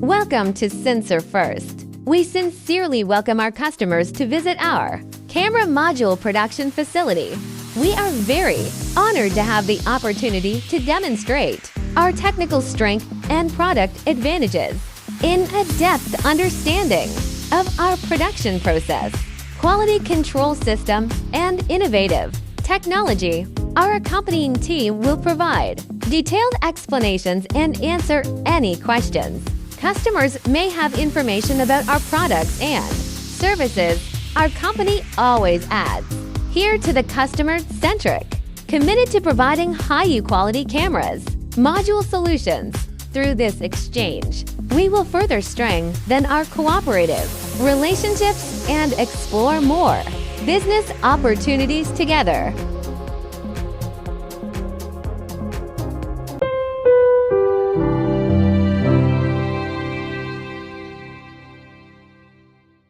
Welcome to SINCEREFIRST. We sincerely welcome our customers to visit our camera module production facility. We are very honored to have the opportunity to demonstrate our technical strength and product advantages in a depth understanding of our production process, quality control system, and innovative technology. Our accompanying team will provide detailed explanations and answer any questions. Customers may have information about our products and services. Our company always adds here to the customer-centric, committed to providing high-quality cameras, module solutions. Through this exchange, we will further strengthen our cooperative relationships and explore more business opportunities together.